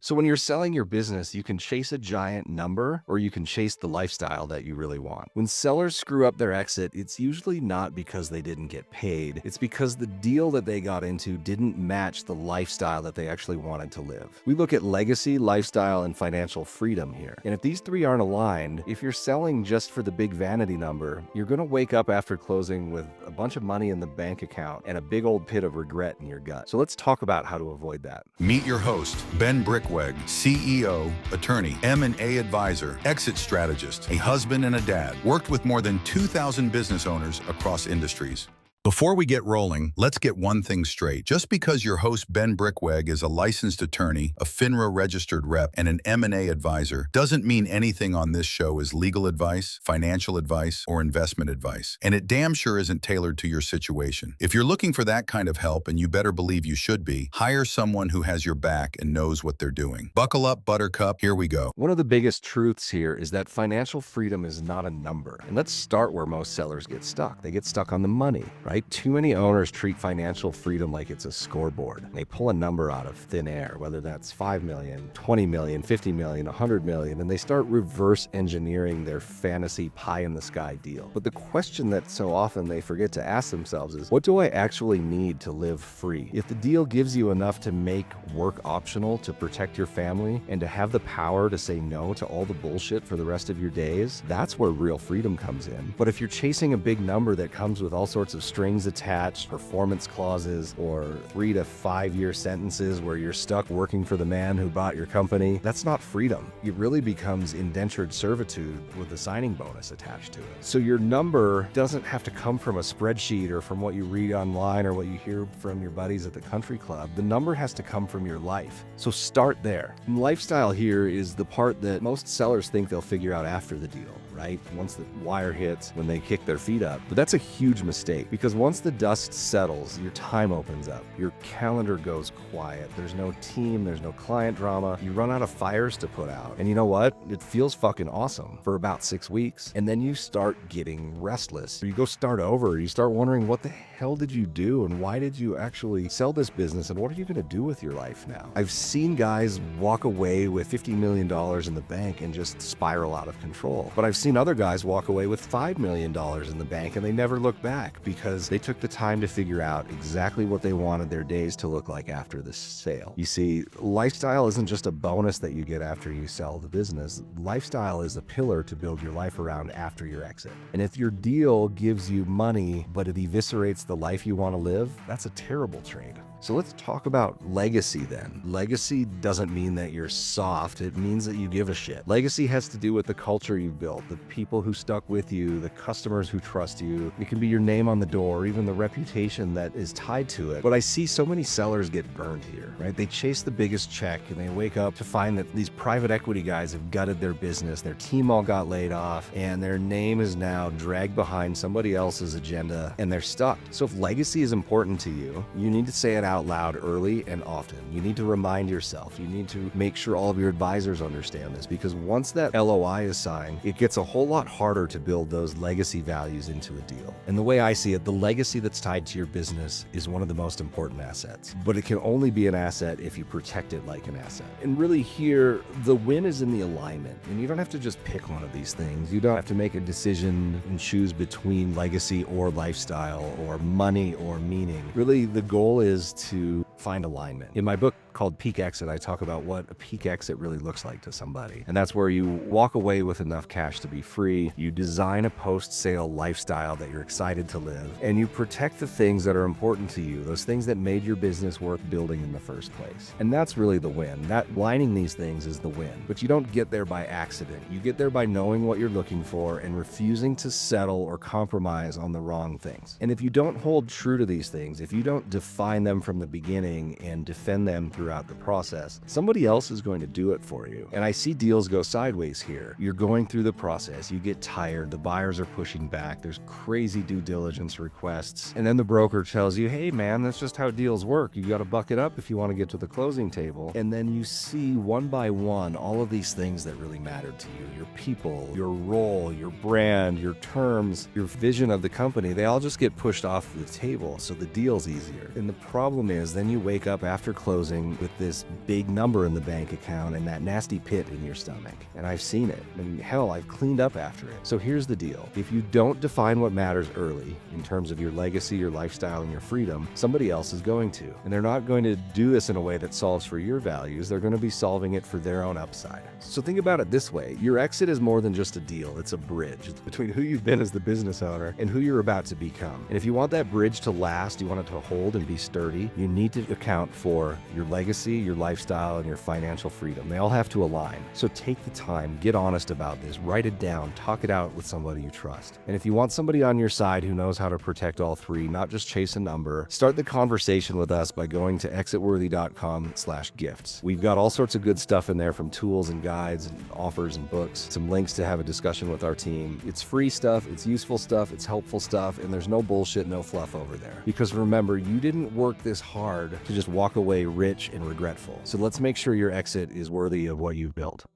So when you're selling your business, you can chase a giant number or you can chase the lifestyle that you really want. When sellers screw up their exit, it's usually not because they didn't get paid. It's because the deal that they got into didn't match the lifestyle that they actually wanted to live. We look at legacy, lifestyle, and financial freedom here. And if these three aren't aligned, if you're selling just for the big vanity number, you're going to wake up after closing with a bunch of money in the bank account and a big old pit of regret in your gut. So let's talk about how to avoid that. Meet your host, Ben Brickweg, CEO, attorney, M&A advisor, exit strategist, a husband and a dad, worked with more than 2,000 business owners across industries. Before we get rolling, let's get one thing straight. Just because your host, Ben Brickweg, is a licensed attorney, a FINRA-registered rep, and an M&A advisor doesn't mean anything on this show is legal advice, financial advice, or investment advice. And it damn sure isn't tailored to your situation. If you're looking for that kind of help, and you better believe you should be, hire someone who has your back and knows what they're doing. Buckle up, Buttercup. Here we go. One of the biggest truths here is that financial freedom is not a number. And let's start where most sellers get stuck. They get stuck on the money, right? Too many owners treat financial freedom like it's a scoreboard. They pull a number out of thin air, whether that's 5 million, 20 million, 50 million, 100 million, and they start reverse engineering their fantasy pie in the sky deal. But the question that so often they forget to ask themselves is, what do I actually need to live free? If the deal gives you enough to make work optional, to protect your family, and to have the power to say no to all the bullshit for the rest of your days, that's where real freedom comes in. But if you're chasing a big number that comes with all sorts of strings attached, performance clauses, or 3 to 5 year sentences where you're stuck working for the man who bought your company, that's not freedom. It really becomes indentured servitude with a signing bonus attached to it. So your number doesn't have to come from a spreadsheet or from what you read online or what you hear from your buddies at the country club. The number has to come from your life. So start there. And lifestyle here is the part that most sellers think they'll figure out after the deal, right? Once the wire hits, when they kick their feet up. But that's a huge mistake, because once the dust settles, your time opens up. Your calendar goes quiet. There's no team, there's no client drama. You run out of fires to put out. And you know what? It feels fucking awesome for about 6 weeks. And then you start getting restless. You go start over. You start wondering, what the hell did you do? And why did you actually sell this business? And what are you going to do with your life now? I've seen guys walk away with $50 million in the bank and just spiral out of control. But I've seen other guys walk away with $5 million in the bank and they never look back, because they took the time to figure out exactly what they wanted their days to look like after the sale. You see, lifestyle isn't just a bonus that you get after you sell the business. Lifestyle is a pillar to build your life around after your exit. And if your deal gives you money, but it eviscerates the life you want to live, that's a terrible trade. So let's talk about legacy then. Legacy doesn't mean that you're soft. It means that you give a shit. Legacy has to do with the culture you built, the people who stuck with you, the customers who trust you. It can be your name on the door, even the reputation that is tied to it. But I see so many sellers get burned here, right? They chase the biggest check and they wake up to find that these private equity guys have gutted their business. Their team all got laid off and their name is now dragged behind somebody else's agenda and they're stuck. So if legacy is important to you, you need to say it out loud early and often. You need to remind yourself. You need to make sure all of your advisors understand this, because once that LOI is signed, it gets a whole lot harder to build those legacy values into a deal. And the way I see it, the legacy that's tied to your business is one of the most important assets, but it can only be an asset if you protect it like an asset. And really here, the win is in the alignment. And you don't have to just pick one of these things. You don't have to make a decision and choose between legacy or lifestyle or money or meaning. Really, the goal is to find alignment. In my book called Peak Exit, I talk about what a peak exit really looks like to somebody. And that's where you walk away with enough cash to be free, you design a post-sale lifestyle that you're excited to live, and you protect the things that are important to you, those things that made your business worth building in the first place. And that's really the win. That lining these things is the win. But you don't get there by accident. You get there by knowing what you're looking for and refusing to settle or compromise on the wrong things. And if you don't hold true to these things, if you don't define them from the beginning and defend them throughout the process, somebody else is going to do it for you. And I see deals go sideways here. You're going through the process, you get tired, the buyers are pushing back, there's crazy due diligence requests, and then the broker tells you, hey man, that's just how deals work. You got to buck it up if you want to get to the closing table. And then you see one by one all of these things that really matter to you, your people, your role, your brand, your terms, your vision of the company, they all just get pushed off the table so the deal's easier. And the problem is then you wake up after closing sitting with this big number in the bank account and that nasty pit in your stomach. And I've seen it. And hell, I've cleaned up after it. So here's the deal. If you don't define what matters early in terms of your legacy, your lifestyle, and your freedom, somebody else is going to. And they're not going to do this in a way that solves for your values. They're going to be solving it for their own upside. So think about it this way. Your exit is more than just a deal. It's a bridge. It's between who you've been as the business owner and who you're about to become. And if you want that bridge to last, you want it to hold and be sturdy, you need to account for your legacy, your lifestyle, and your financial freedom. They all have to align. So take the time, get honest about this, write it down, talk it out with somebody you trust. And if you want somebody on your side who knows how to protect all three, not just chase a number, start the conversation with us by going to exitworthy.com/gifts. We've got all sorts of good stuff in there, from tools and guides and offers and books, some links to have a discussion with our team. It's free stuff, it's useful stuff, it's helpful stuff, and there's no bullshit, no fluff over there. Because remember, you didn't work this hard to just walk away rich and regretful. So let's make sure your exit is worthy of what you've built.